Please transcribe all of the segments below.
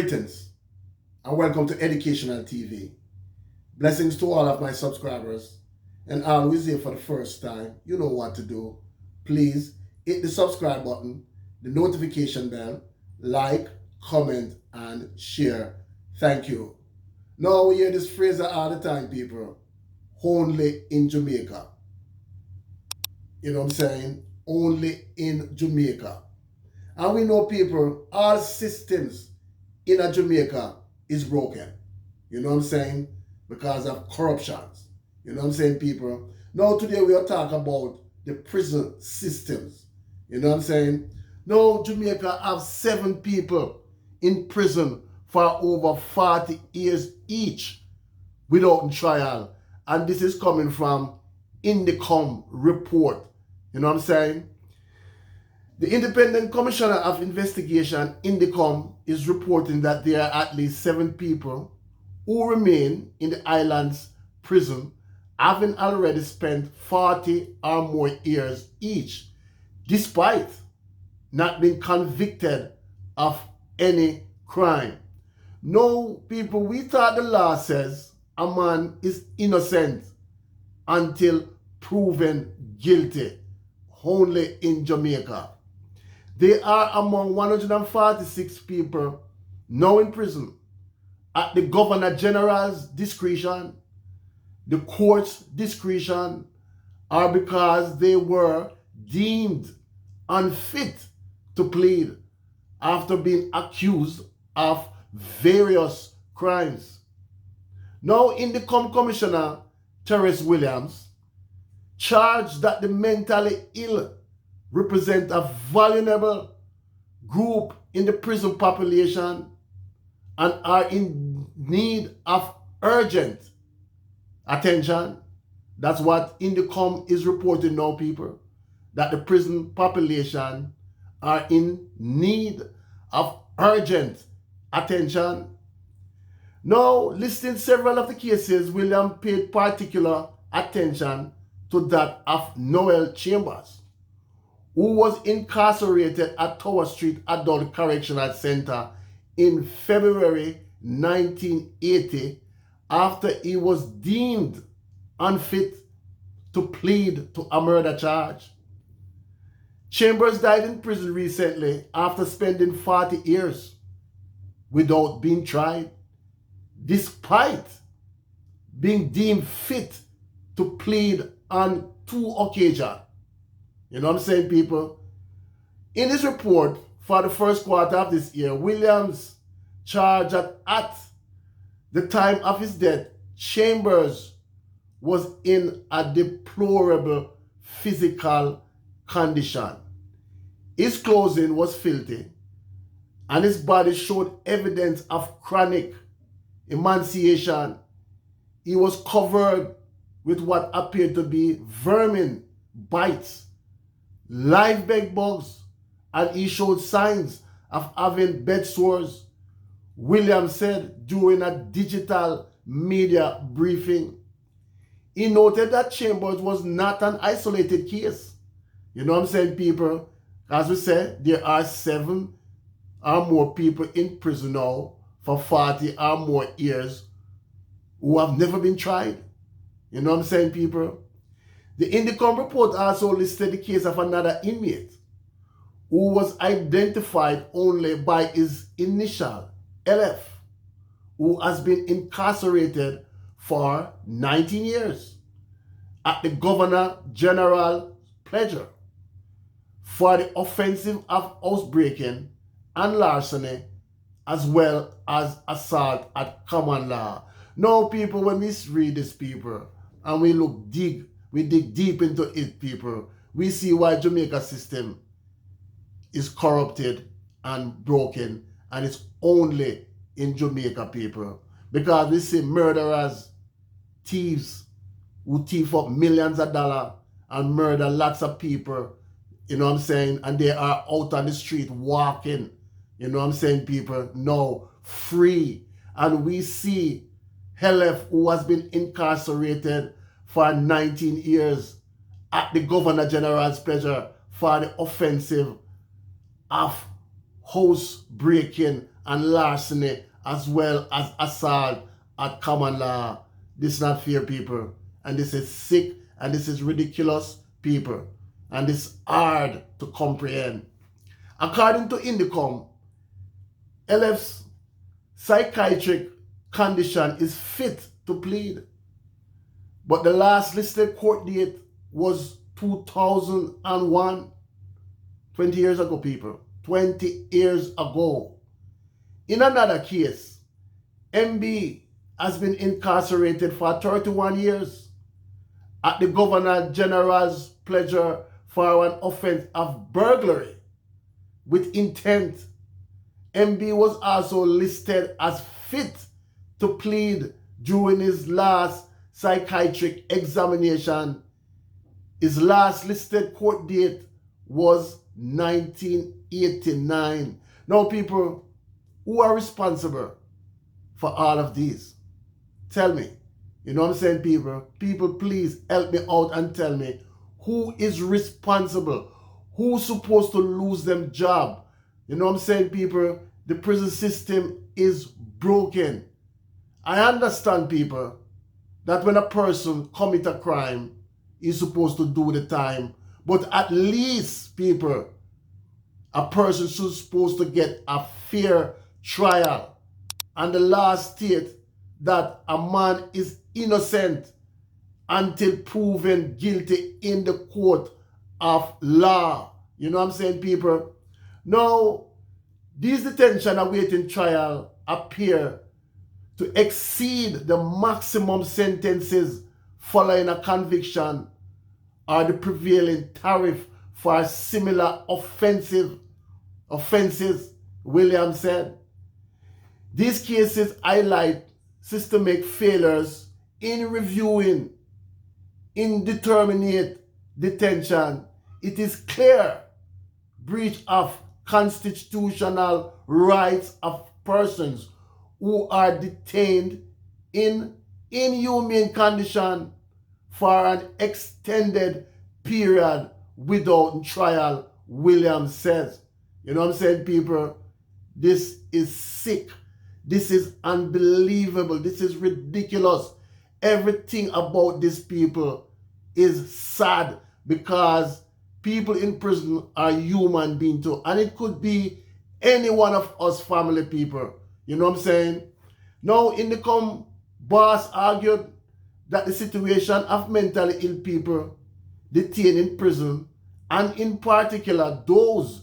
Greetings and welcome to Educational TV. Blessings to all of my subscribers, and always here for the first time, you know what to do. Please hit the subscribe button, the notification bell, like, comment, and share. Thank you. Now we hear this phrase all the time, people. Only in Jamaica. You know what I'm saying? Only in Jamaica. And we know, people, all systems in a Jamaica is broken. You know what I'm saying? Because of corruptions. You know what I'm saying, people? Now today we are talking about the prison systems. You know what I'm saying? Now Jamaica have 7 people in prison for over 40 years each without trial. And this is coming from Indicom report. You know what I'm saying? The Independent Commissioner of Investigation, Indicom, is reporting that there are at least 7 people who remain in the island's prison, having already spent 40 or more years each, despite not being convicted of any crime. No, people, we thought the law says a man is innocent until proven guilty, only in Jamaica. They are among 146 people now in prison at the Governor General's discretion, the court's discretion, or because they were deemed unfit to plead after being accused of various crimes. Now, Indicom Commissioner Terence Williams charged that the mentally ill represent a vulnerable group in the prison population and are in need of urgent attention. That's what Indicom is reporting now, people, that the prison population are in need of urgent attention. Now, listing several of the cases, William paid particular attention to that of Noel Chambers, who was incarcerated at Tower Street Adult Correctional Center in February 1980 after he was deemed unfit to plead to a murder charge. Chambers died in prison recently after spending 40 years without being tried, despite being deemed fit to plead on 2 occasions. You know what I'm saying, people? In his report for the first quarter of this year, Williams charged that at the time of his death, Chambers was in a deplorable physical condition. His clothing was filthy, and his body showed evidence of chronic emaciation. He was covered with what appeared to be vermin bites, live bed bugs, and he showed signs of having bed sores, Williams said during a digital media briefing. He noted that Chambers was not an isolated case. You know what I'm saying, people? As we said, there are 7 or more people in prison now for 40 or more years who have never been tried. You know what I'm saying, people? The Indicom report also listed the case of another inmate who was identified only by his initial, LF, who has been incarcerated for 19 years at the Governor General's pleasure for the offensive of housebreaking and larceny, as well as assault at common law. Now, people, when we read this, people, and we dig deep into it, people, we see why Jamaica system is corrupted and broken, and it's only in Jamaica, people. Because we see murderers, thieves, who thief up millions of dollars and murder lots of people, you know what I'm saying, and they are out on the street walking, you know what I'm saying, people, now free. And we see LF, who has been incarcerated for 19 years at the Governor General's pleasure for the offensive of house breaking and larceny as well as assault at common law. This is not fair, people. And this is sick and this is ridiculous, people. And it's hard to comprehend. According to Indicom, LF's psychiatric condition is fit to plead. But the last listed court date was 2001. 20 years ago, people. 20 years ago. In another case, MB has been incarcerated for 31 years at the Governor General's pleasure for an offense of burglary with intent. MB was also listed as fit to plead during his last psychiatric examination. His last listed court date was 1989. Now, people, who are responsible for all of these? Tell me. You know what I'm saying, people? People, please help me out and tell me who is responsible. Who's supposed to lose them job? You know what I'm saying, people? The prison system is broken. I understand, people, that when a person commits a crime, he's supposed to do the time. But at least, people, a person should supposed to get a fair trial. And the law states that a man is innocent until proven guilty in the court of law. You know what I'm saying, people? Now, these detention awaiting trial appear to exceed the maximum sentences following a conviction or the prevailing tariff for similar offenses, Williams said. These cases highlight systemic failures in reviewing indeterminate detention. It is clear breach of constitutional rights of persons who are detained in inhumane condition for an extended period without trial, Williams says. You know what I'm saying, people? This is sick. This is unbelievable. This is ridiculous. Everything about these people is sad because people in prison are human beings too. And it could be any one of us family people. You know what I'm saying? Now, Indicom boss argued that the situation of mentally ill people detained in prison, and in particular those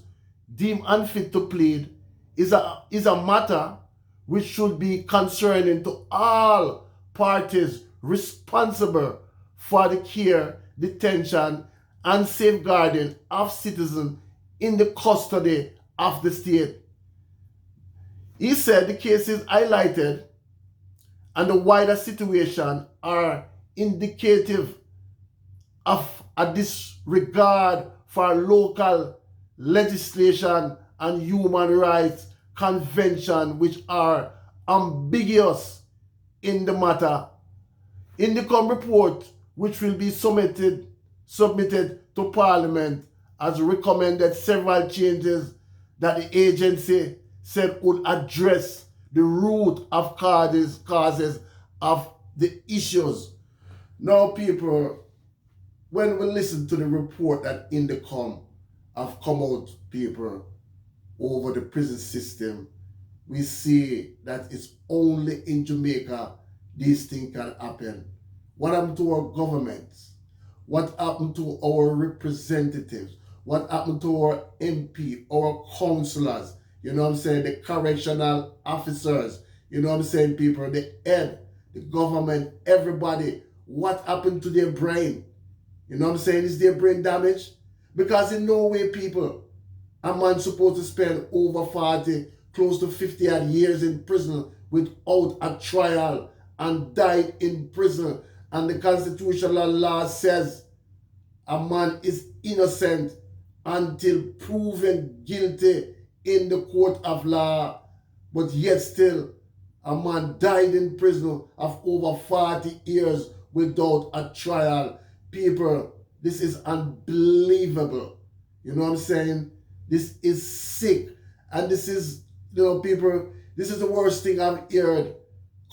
deemed unfit to plead, is a matter which should be concerning to all parties responsible for the care, detention, and safeguarding of citizens in the custody of the state. He said the cases highlighted and the wider situation are indicative of a disregard for local legislation and human rights convention which are ambiguous in the matter. In the report, which will be submitted to Parliament, has recommended several changes that the agency said would address the root of causes of the issues. Now, people, when we listen to the report that Indicom have come out, people, over the prison system, we see that it's only in Jamaica these things can happen. What happened to our governments? What happened to our representatives? What happened to our MP, our councillors? You know what I'm saying? The correctional officers. You know what I'm saying, people? The head, the government, everybody. What happened to their brain? You know what I'm saying? Is their brain damaged? Because in no way, people, a man supposed to spend over 40, close to 50 odd years in prison without a trial and died in prison. And the constitutional law says a man is innocent until proven guilty in the court of law. But yet still, a man died in prison of over 40 years without a trial. People, this is unbelievable. You know what I'm saying? This is sick. And this is People, this is the worst thing I've heard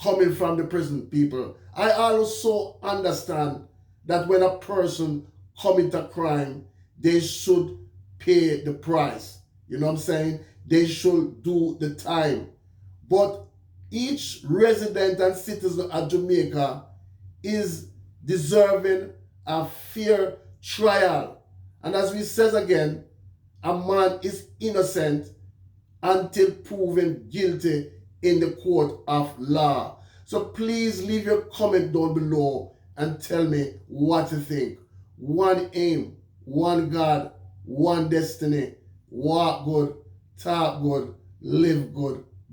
coming from the prison, people. I also understand that when a person commit a crime, they should pay the price. You know what I'm saying? They should do the time. But each resident and citizen of Jamaica is deserving a fair trial. And as we says again, a man is innocent until proven guilty in the court of law. So please leave your comment down below and tell me what you think. One aim, one God, one destiny. Walk good, talk good, live good.